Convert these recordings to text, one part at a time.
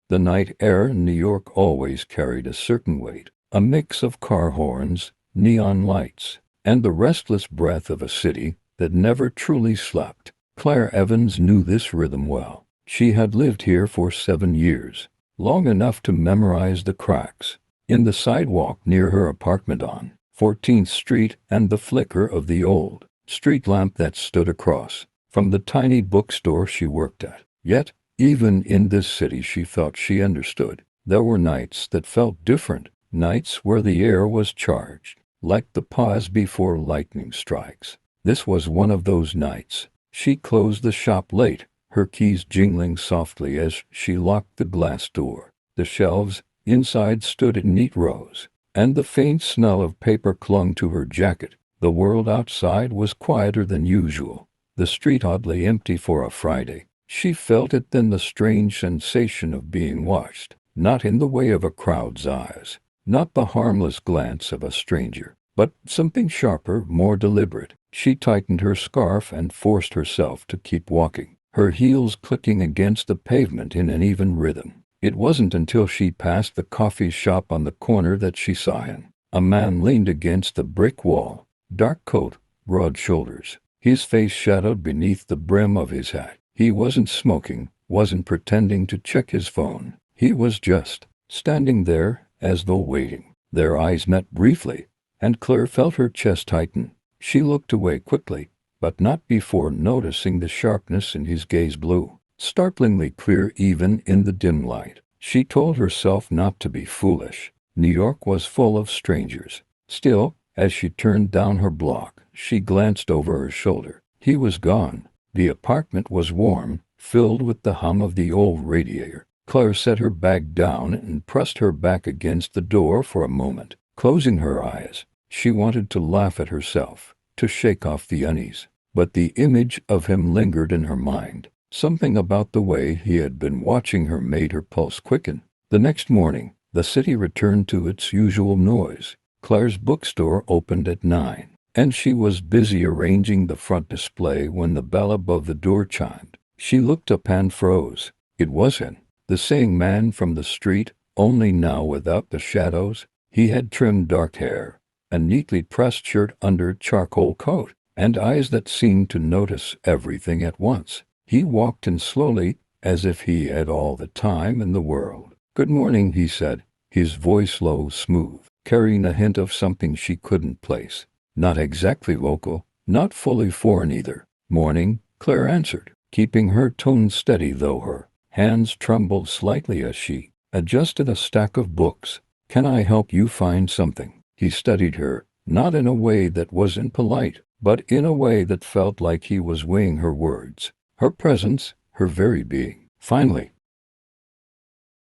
The night air in New York always carried a certain weight, a mix of car horns, neon lights, and the restless breath of a city that never truly slept. Claire Evans knew this rhythm well. She had lived here for 7 years, long enough to memorize the cracks in the sidewalk near her apartment on 14th Street and the flicker of the old street lamp that stood across from the tiny bookstore she worked at. Yet, even in this city she thought she understood. There were nights that felt different, nights where the air was charged, like the pause before lightning strikes. This was one of those nights. She closed the shop late, her keys jingling softly as she locked the glass door. The shelves inside stood in neat rows, and the faint smell of paper clung to her jacket. The world outside was quieter than usual, the street oddly empty for a Friday. She felt it then, the strange sensation of being watched, not in the way of a crowd's eyes, not the harmless glance of a stranger, but something sharper, more deliberate. She tightened her scarf and forced herself to keep walking, her heels clicking against the pavement in an even rhythm. It wasn't until she passed the coffee shop on the corner that she saw him. A man leaned against the brick wall, dark coat, broad shoulders, his face shadowed beneath the brim of his hat. He wasn't smoking, wasn't pretending to check his phone. He was just standing there, as though waiting. Their eyes met briefly, and Claire felt her chest tighten. She looked away quickly, but not before noticing the sharpness in his gaze, blue, startlingly clear even in the dim light. She told herself not to be foolish. New York was full of strangers. Still, as she turned down her block, she glanced over her shoulder. He was gone. The apartment was warm, filled with the hum of the old radiator. Claire set her bag down and pressed her back against the door for a moment, closing her eyes. She wanted to laugh at herself, to shake off the unease, but the image of him lingered in her mind. Something about the way he had been watching her made her pulse quicken. The next morning, the city returned to its usual noise. Claire's bookstore opened at 9. And she was busy arranging the front display when the bell above the door chimed. She looked up and froze. It was him, the same man from the street, only now without the shadows. He had trimmed dark hair, a neatly pressed shirt under a charcoal coat, and eyes that seemed to notice everything at once. He walked in slowly, as if he had all the time in the world. "Good morning," he said, his voice low, smooth, carrying a hint of something she couldn't place. Not exactly local, not fully foreign either. "Morning," Claire answered, keeping her tone steady though her hands trembled slightly as she adjusted a stack of books. "Can I help you find something?" He studied her, not in a way that wasn't polite, but in a way that felt like he was weighing her words, her presence, her very being. Finally,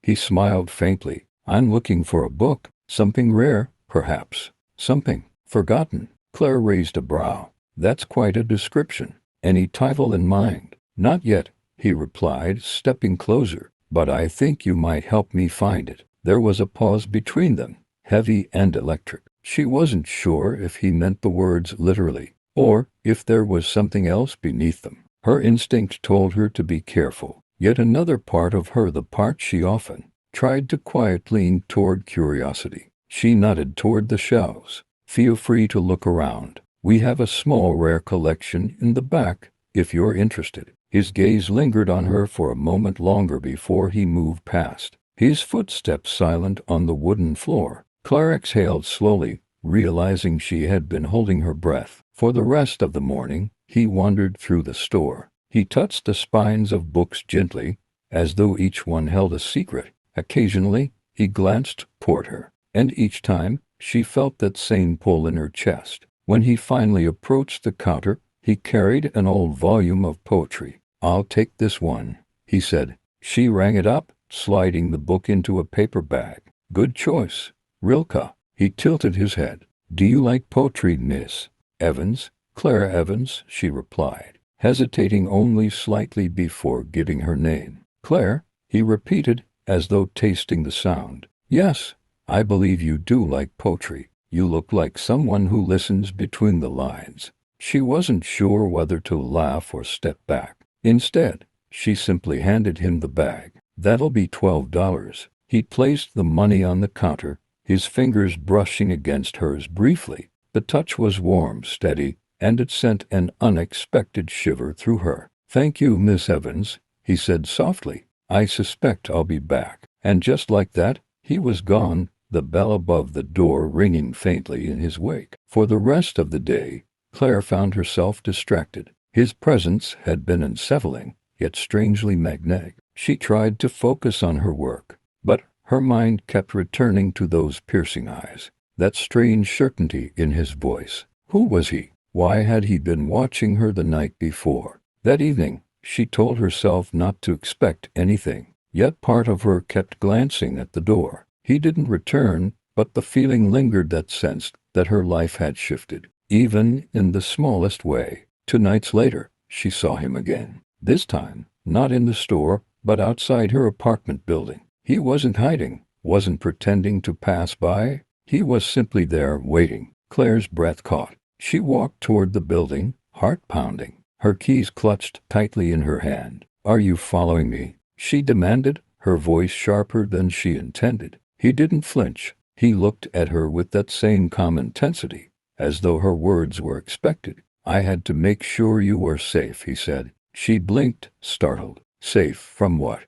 he smiled faintly. "I'm looking for a book, something rare, perhaps, something forgotten." Claire raised a brow. "That's quite a description. Any title in mind?" "Not yet," he replied, stepping closer, "but I think you might help me find it." There was a pause between them, heavy and electric. She wasn't sure if he meant the words literally, or if there was something else beneath them. Her instinct told her to be careful, yet another part of her, the part she often tried to quiet, leaned toward curiosity. She nodded toward the shelves. "Feel free to look around. We have a small rare collection in the back, if you're interested." His gaze lingered on her for a moment longer before he moved past, his footsteps silent on the wooden floor. Claire exhaled slowly, realizing she had been holding her breath. For the rest of the morning, he wandered through the store. He touched the spines of books gently, as though each one held a secret. Occasionally, he glanced toward her, and each time, she felt that same pull in her chest. When he finally approached the counter, he carried an old volume of poetry. "I'll take this one," he said. She rang it up, sliding the book into a paper bag. "Good choice. Rilke." He tilted his head. "Do you like poetry, Miss Evans?" "Claire Evans," she replied, hesitating only slightly before giving her name. "Claire," he repeated, as though tasting the sound. "Yes, I believe you do like poetry. You look like someone who listens between the lines." She wasn't sure whether to laugh or step back. Instead, she simply handed him the bag. That'll be $12. He placed the money on the counter, his fingers brushing against hers briefly. The touch was warm, steady, and it sent an unexpected shiver through her. "Thank you, Miss Evans," he said softly. "I suspect I'll be back." And just like that, he was gone, the bell above the door ringing faintly in his wake. For the rest of the day, Claire found herself distracted. His presence had been unsettling, yet strangely magnetic. She tried to focus on her work, but her mind kept returning to those piercing eyes, that strange certainty in his voice. Who was he? Why had he been watching her the night before? That evening, she told herself not to expect anything, yet part of her kept glancing at the door. He didn't return, but the feeling lingered that sensed that her life had shifted, even in the smallest way. 2 nights later, she saw him again. This time, not in the store, but outside her apartment building. He wasn't hiding, wasn't pretending to pass by. He was simply there, waiting. Claire's breath caught. She walked toward the building, heart pounding, her keys clutched tightly in her hand. "Are you following me?" she demanded, her voice sharper than she intended. He didn't flinch. He looked at her with that same calm intensity, as though her words were expected. "I had to make sure you were safe," he said. She blinked, startled. "Safe from what?"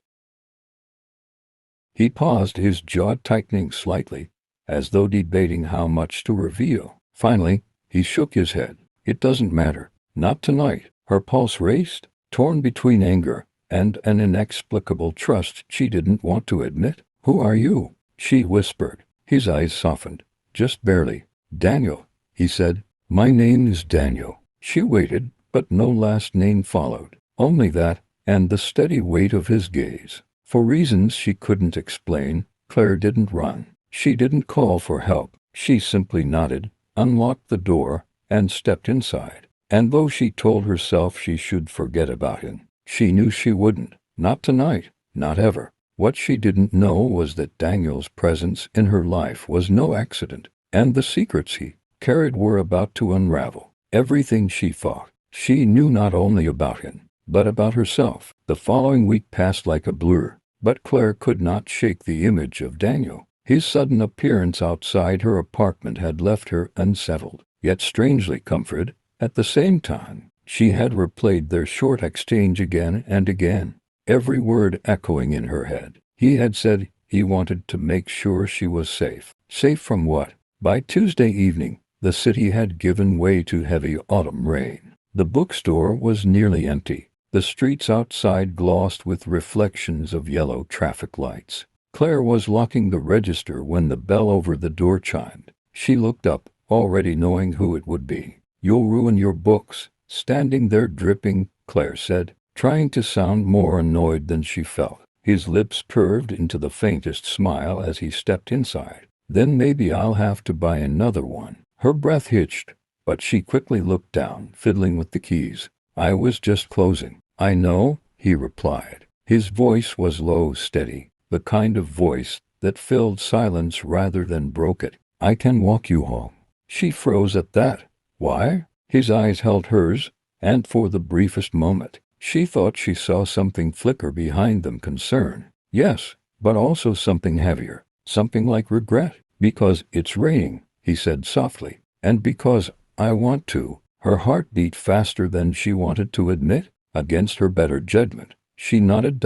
He paused, his jaw tightening slightly, as though debating how much to reveal. Finally, he shook his head. "It doesn't matter. Not tonight." Her pulse raced, torn between anger and an inexplicable trust she didn't want to admit. "Who are you?" she whispered. His eyes softened, just barely. "Daniel," he said. "My name is Daniel." She waited, but no last name followed. Only that, and the steady weight of his gaze. For reasons she couldn't explain, Claire didn't run. She didn't call for help. She simply nodded, unlocked the door, and stepped inside. And though she told herself she should forget about him, she knew she wouldn't. Not tonight, not ever. What she didn't know was that Daniel's presence in her life was no accident, and the secrets he carried were about to unravel. Everything she thought she knew not only about him, but about herself. The following week passed like a blur, but Claire could not shake the image of Daniel. His sudden appearance outside her apartment had left her unsettled, yet strangely comforted. At the same time, she had replayed their short exchange again and again, every word echoing in her head. He had said he wanted to make sure she was safe. Safe from what? By Tuesday evening, the city had given way to heavy autumn rain. The bookstore was nearly empty, the streets outside glossed with reflections of yellow traffic lights. Claire was locking the register when the bell over the door chimed. She looked up, already knowing who it would be. "You'll ruin your books." Standing there dripping, Claire said, trying to sound more annoyed than she felt. His lips curved into the faintest smile as he stepped inside. "Then maybe I'll have to buy another one." Her breath hitched, but she quickly looked down, fiddling with the keys. "I was just closing." "I know," he replied. His voice was low, steady, the kind of voice that filled silence rather than broke it. "I can walk you home." She froze at that. "Why?" His eyes held hers, and for the briefest moment, she thought she saw something flicker behind them, concern. Yes, but also something heavier, something like regret. "Because it's raining," he said softly. "And because I want to." Her heart beat faster than she wanted to admit. Against her better judgment, she nodded.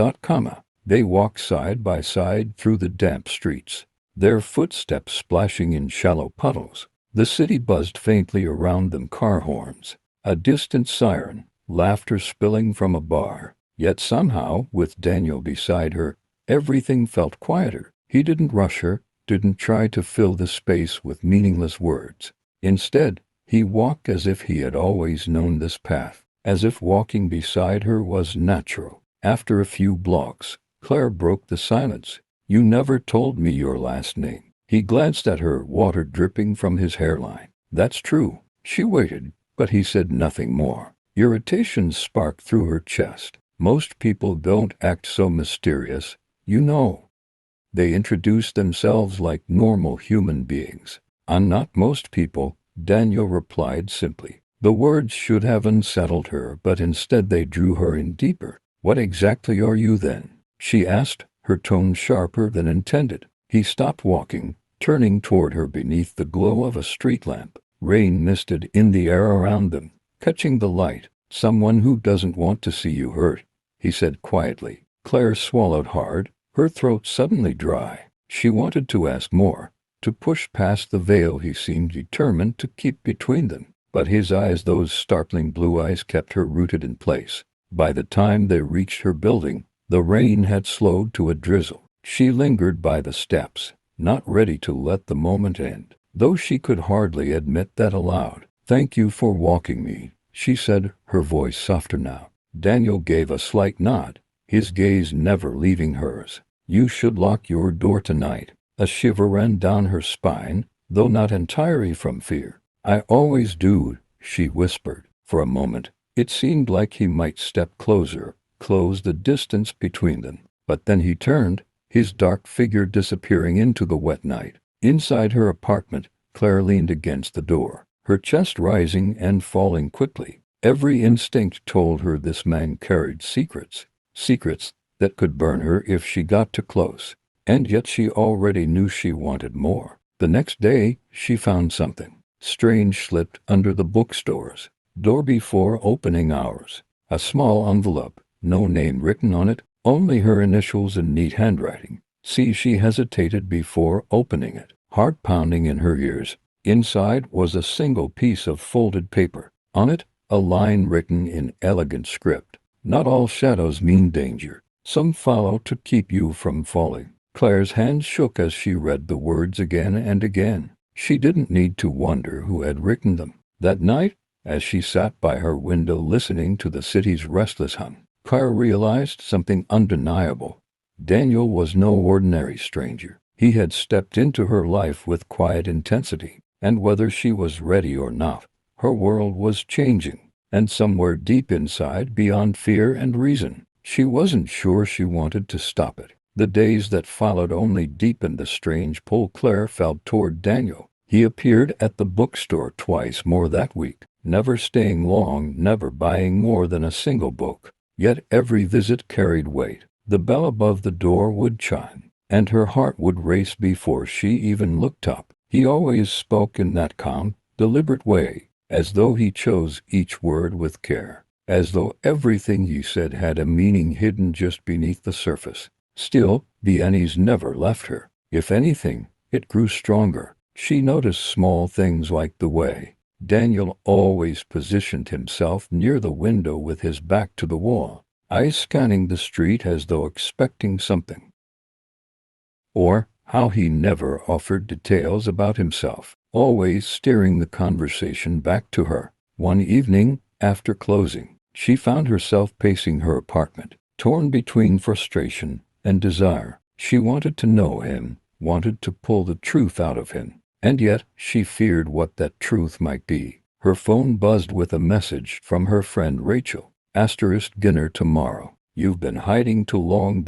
They walked side by side through the damp streets, their footsteps splashing in shallow puddles. The city buzzed faintly around them, car horns, a distant siren, laughter spilling from a bar. Yet somehow, with Daniel beside her, everything felt quieter. He didn't rush her, didn't try to fill the space with meaningless words. Instead, he walked as if he had always known this path, as if walking beside her was natural. After a few blocks, Claire broke the silence. "You never told me your last name." He glanced at her, water dripping from his hairline. "That's true." She waited, but he said nothing more. Irritation sparked through her chest. "Most people don't act so mysterious, you know. They introduce themselves like normal human beings." "I'm not most people," Daniel replied simply. The words should have unsettled her, but instead they drew her in deeper. "What exactly are you then?" she asked, her tone sharper than intended. He stopped walking, turning toward her beneath the glow of a street lamp. Rain misted in the air around them, catching the light. "Someone who doesn't want to see you hurt," he said quietly. Claire swallowed hard, her throat suddenly dry. She wanted to ask more, to push past the veil he seemed determined to keep between them. But his eyes, those startling blue eyes, kept her rooted in place. By the time they reached her building, the rain had slowed to a drizzle. She lingered by the steps, not ready to let the moment end, though she could hardly admit that aloud. "Thank you for walking me," she said, her voice softer now. Daniel gave a slight nod, his gaze never leaving hers. "You should lock your door tonight." A shiver ran down her spine, though not entirely from fear. "I always do," she whispered. For a moment, it seemed like he might step closer, close the distance between them. But then he turned, his dark figure disappearing into the wet night. Inside her apartment, Claire leaned against the door, her chest rising and falling quickly. Every instinct told her this man carried secrets, secrets that could burn her if she got too close. And yet she already knew she wanted more. The next day, she found something strange slipped under the bookstore's door before opening hours. A small envelope, no name written on it, only her initials in neat handwriting. She hesitated before opening it, heart pounding in her ears. Inside was a single piece of folded paper. On it, a line written in elegant script. "Not all shadows mean danger. Some follow to keep you from falling." Claire's hand shook as she read the words again and again. She didn't need to wonder who had written them. That night, as she sat by her window listening to the city's restless hum, Claire realized something undeniable. Daniel was no ordinary stranger. He had stepped into her life with quiet intensity, and whether she was ready or not, her world was changing. And somewhere deep inside, beyond fear and reason, she wasn't sure she wanted to stop it. The days that followed only deepened the strange pull Claire felt toward Daniel. He appeared at the bookstore twice more that week, never staying long, never buying more than a single book. Yet every visit carried weight. The bell above the door would chime, and her heart would race before she even looked up. He always spoke in that calm, deliberate way, as though he chose each word with care, as though everything he said had a meaning hidden just beneath the surface. Still, the unease never left her. If anything, it grew stronger. She noticed small things like the way Daniel always positioned himself near the window with his back to the wall, eyes scanning the street as though expecting something. Or how he never offered details about himself, always steering the conversation back to her. One evening, after closing, she found herself pacing her apartment, torn between frustration and desire. She wanted to know him, wanted to pull the truth out of him, and yet she feared what that truth might be. Her phone buzzed with a message from her friend Rachel. "Dinner tomorrow. You've been hiding too long."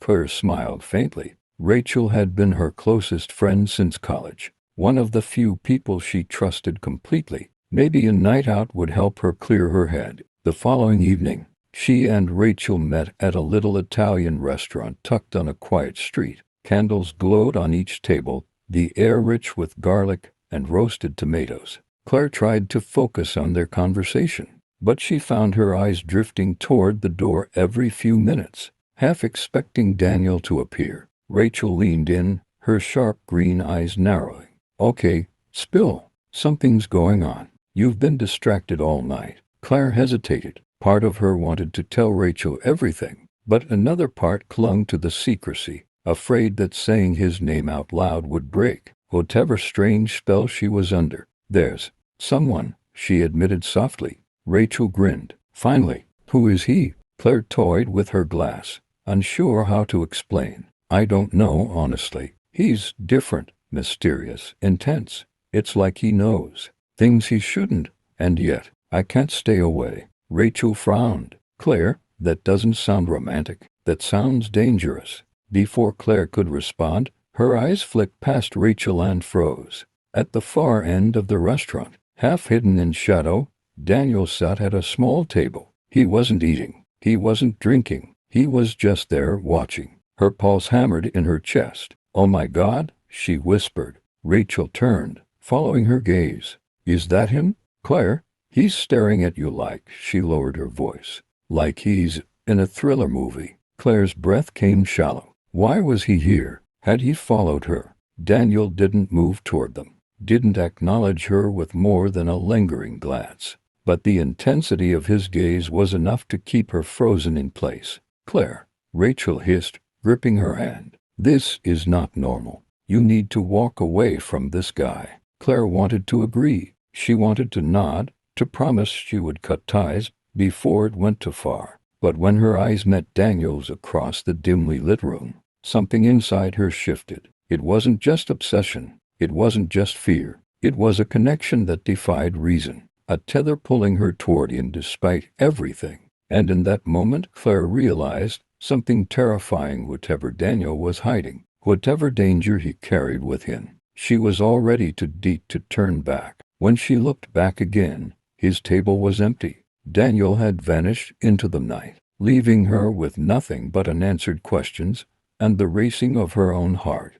Claire smiled faintly. Rachel had been her closest friend since college, one of the few people she trusted completely. Maybe a night out would help her clear her head. The following evening, she and Rachel met at a little Italian restaurant tucked on a quiet street. Candles glowed on each table, the air rich with garlic and roasted tomatoes. Claire tried to focus on their conversation, but she found her eyes drifting toward the door every few minutes, half expecting Daniel to appear. Rachel leaned in, her sharp green eyes narrowing. "Okay, spill. Something's going on. You've been distracted all night." Claire hesitated. Part of her wanted to tell Rachel everything, but another part clung to the secrecy, afraid that saying his name out loud would break whatever strange spell she was under. "There's someone," she admitted softly. Rachel grinned. "Finally, who is he?" Claire toyed with her glass, unsure how to explain. "I don't know, honestly. He's different, mysterious, intense. It's like he knows things he shouldn't, and yet I can't stay away." Rachel frowned. "Claire, that doesn't sound romantic. That sounds dangerous." Before Claire could respond, her eyes flicked past Rachel and froze. At the far end of the restaurant, half hidden in shadow, Daniel sat at a small table. He wasn't eating. He wasn't drinking. He was just there, watching. Her pulse hammered in her chest. "Oh my God," she whispered. Rachel turned, following her gaze. "Is that him, Claire? He's staring at you like," she lowered her voice, "like he's in a thriller movie." Claire's breath came shallow. Why was he here? Had he followed her? Daniel didn't move toward them, didn't acknowledge her with more than a lingering glance. But the intensity of his gaze was enough to keep her frozen in place. "Claire," Rachel hissed, gripping her hand. "This is not normal. You need to walk away from this guy." Claire wanted to agree. She wanted to nod, to promise she would cut ties before it went too far. But when her eyes met Daniel's across the dimly lit room, something inside her shifted. It wasn't just obsession. It wasn't just fear. It was a connection that defied reason, a tether pulling her toward him despite everything. And in that moment, Claire realized something terrifying. Whatever Daniel was hiding, whatever danger he carried with him, she was already too deep to turn back. When she looked back again, his table was empty. Daniel had vanished into the night, leaving her with nothing but unanswered questions and the racing of her own heart.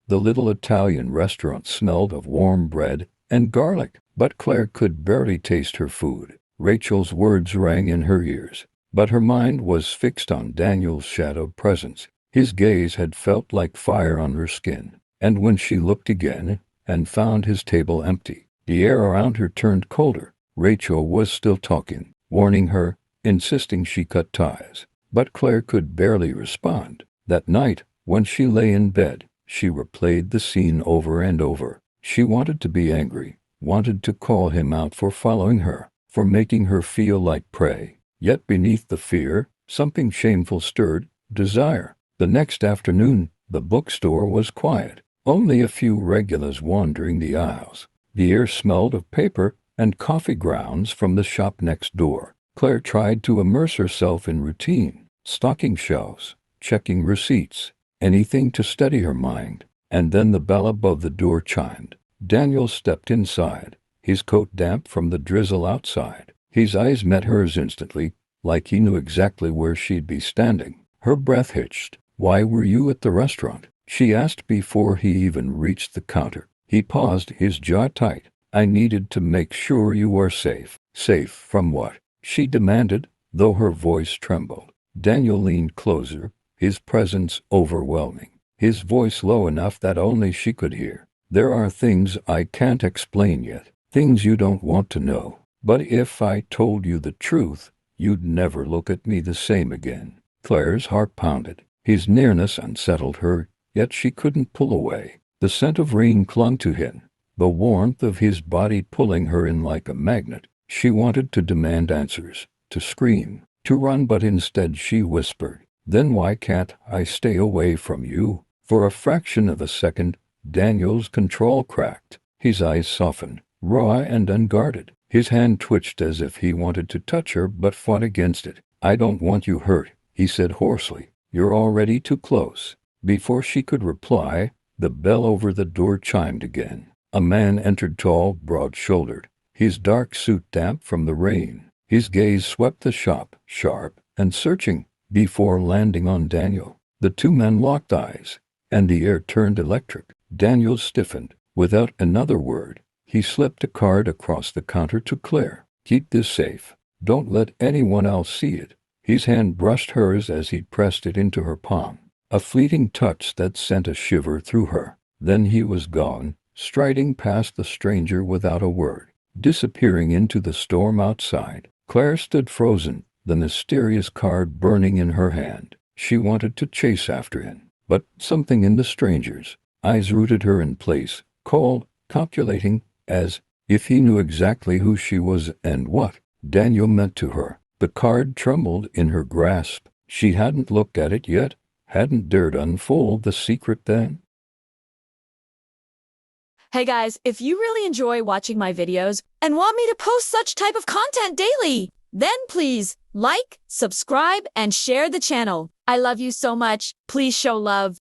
The little Italian restaurant smelled of warm bread and garlic, but Claire could barely taste her food. Rachel's words rang in her ears, but her mind was fixed on Daniel's shadowed presence. His gaze had felt like fire on her skin, and when she looked again and found his table empty, the air around her turned colder. Rachel was still talking, warning her, insisting she cut ties, but Claire could barely respond. That night, when she lay in bed, she replayed the scene over and over. She wanted to be angry, wanted to call him out for following her, for making her feel like prey. Yet beneath the fear, something shameful stirred, desire. The next afternoon, the bookstore was quiet. Only a few regulars wandering the aisles. The air smelled of paper and coffee grounds from the shop next door. Claire tried to immerse herself in routine, stocking shelves, checking receipts, anything to steady her mind. And then the bell above the door chimed. Daniel stepped inside, his coat damp from the drizzle outside. His eyes met hers instantly, like he knew exactly where she'd be standing. Her breath hitched. "Why were you at the restaurant?" she asked before he even reached the counter. He paused, his jaw tight. "I needed to make sure you were safe." "Safe from what?" she demanded, though her voice trembled. Daniel leaned closer, his presence overwhelming, his voice low enough that only she could hear. "There are things I can't explain yet, things you don't want to know. But if I told you the truth, you'd never look at me the same again." Claire's heart pounded. His nearness unsettled her, yet she couldn't pull away. The scent of rain clung to him, the warmth of his body pulling her in like a magnet. She wanted to demand answers, to scream, to run, but instead she whispered, "Then why can't I stay away from you?" For a fraction of a second, Daniel's control cracked. His eyes softened, raw and unguarded. His hand twitched as if he wanted to touch her but fought against it. "I don't want you hurt," he said hoarsely. "You're already too close." Before she could reply, the bell over the door chimed again. A man entered, tall, broad-shouldered, his dark suit damp from the rain. His gaze swept the shop, sharp and searching, before landing on Daniel. The two men locked eyes, and the air turned electric. Daniel stiffened. Without another word, he slipped a card across the counter to Claire. "Keep this safe. Don't let anyone else see it." His hand brushed hers as he pressed it into her palm, a fleeting touch that sent a shiver through her. Then he was gone, striding past the stranger without a word, disappearing into the storm outside. Claire stood frozen, the mysterious card burning in her hand. She wanted to chase after him, but something in the stranger's eyes rooted her in place, cold, calculating, as if he knew exactly who she was and what Daniel meant to her. The card trembled in her grasp. She hadn't looked at it yet, hadn't dared unfold the secret then. Hey guys, if you really enjoy watching my videos and want me to post such type of content daily, then please like, subscribe, and share the channel. I love you so much. Please show love.